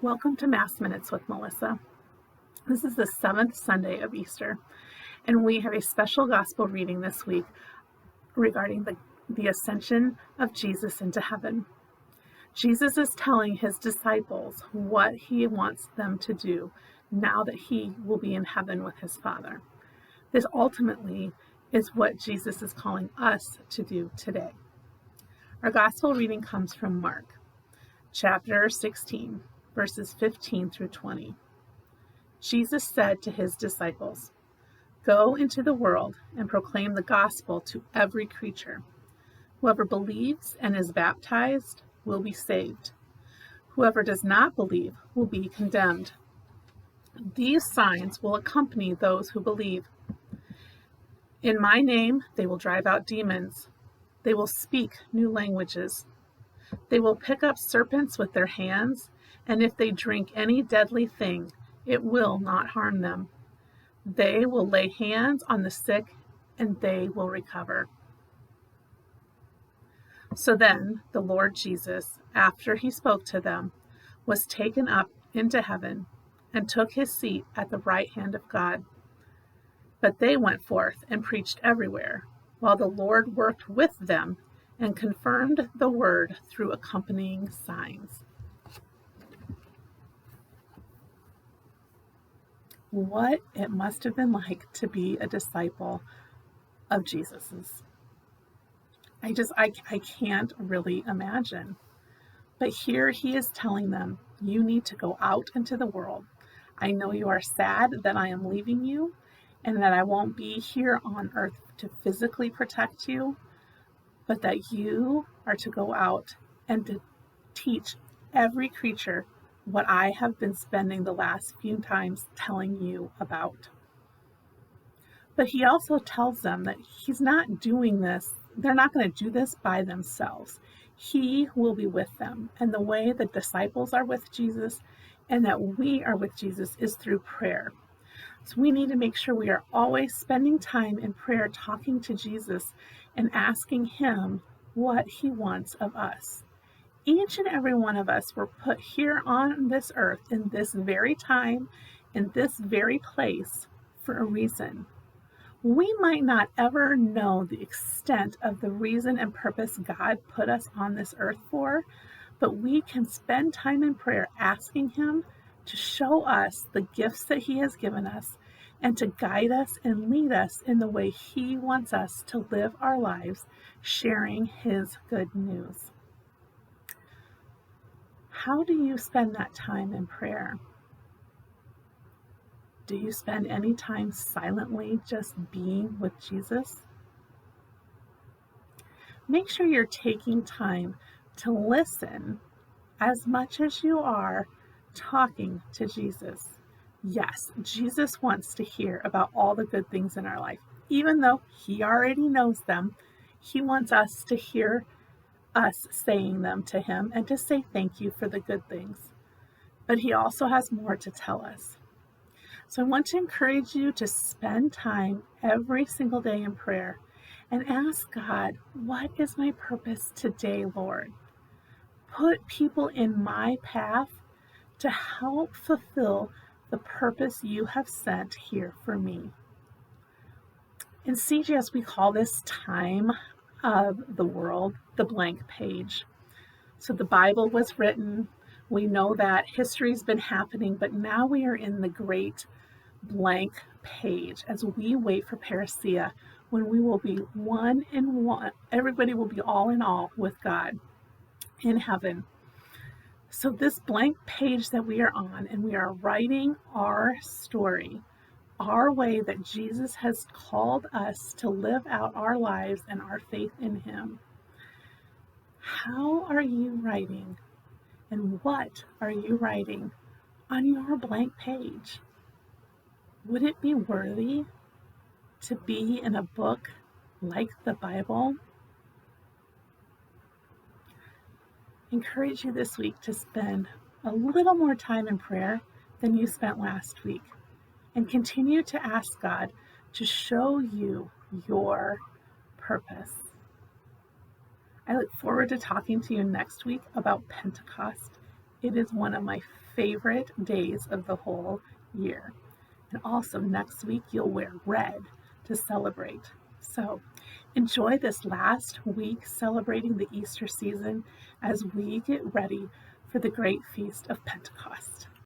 Welcome to Mass Minutes with Melissa. This is the 7th Sunday of Easter, and we have a special gospel reading this week regarding the ascension of Jesus into heaven. Jesus is telling his disciples what he wants them to do now that he will be in heaven with his Father. This ultimately is what Jesus is calling us to do today. Our gospel reading comes from Mark, chapter 16, verses 15 through 20. Jesus said to his disciples, "Go into the world and proclaim the gospel to every creature. Whoever believes and is baptized will be saved. Whoever does not believe will be condemned. These signs will accompany those who believe. In my name, they will drive out demons. They will speak new languages. They will pick up serpents with their hands, and if they drink any deadly thing, it will not harm them. They will lay hands on the sick, and they will recover." So then the Lord Jesus, after he spoke to them, was taken up into heaven and took his seat at the right hand of God. But they went forth and preached everywhere, while the Lord worked with them and confirmed the word through accompanying signs. What it must have been like to be a disciple of Jesus's. I can't really imagine. But here he is telling them, you need to go out into the world. I know you are sad that I am leaving you and that I won't be here on earth to physically protect you, but that you are to go out and to teach every creature what I have been spending the last few times telling you about. But he also tells them that he's not doing this. They're not going to do this by themselves. He will be with them. And the way the disciples are with Jesus and that we are with Jesus is through prayer. So we need to make sure we are always spending time in prayer, talking to Jesus and asking him what he wants of us. Each and every one of us were put here on this earth in this very time, in this very place for a reason. We might not ever know the extent of the reason and purpose God put us on this earth for, but we can spend time in prayer asking him to show us the gifts that he has given us and to guide us and lead us in the way he wants us to live our lives, sharing his good news. How do you spend that time in prayer? Do you spend any time silently just being with Jesus? Make sure you're taking time to listen as much as you are talking to Jesus. Yes, Jesus wants to hear about all the good things in our life. Even though he already knows them, he wants us to hear us saying them to him and to say thank you for the good things. But he also has more to tell us. So I want to encourage you to spend time every single day in prayer and ask God, what is my purpose today, Lord? Put people in my path to help fulfill the purpose you have sent here for me. In CGS, we call this time of the world the blank page. So the Bible was written. We know that history's been happening, but now we are in the great blank page as we wait for parousia, when we will be one in one. Everybody will be all in all with God in heaven. So this blank page that we are on, and we are writing our story, our way that Jesus has called us to live out our lives and our faith in him. How are you writing, and what are you writing on your blank page? Would it be worthy to be in a book like the Bible? I encourage you this week to spend a little more time in prayer than you spent last week, and continue to ask God to show you your purpose. I look forward to talking to you next week about Pentecost It is one of my favorite days of the whole year. And also next week, you'll wear red to celebrate. So enjoy this last week celebrating the Easter season as we get ready for the great feast of Pentecost.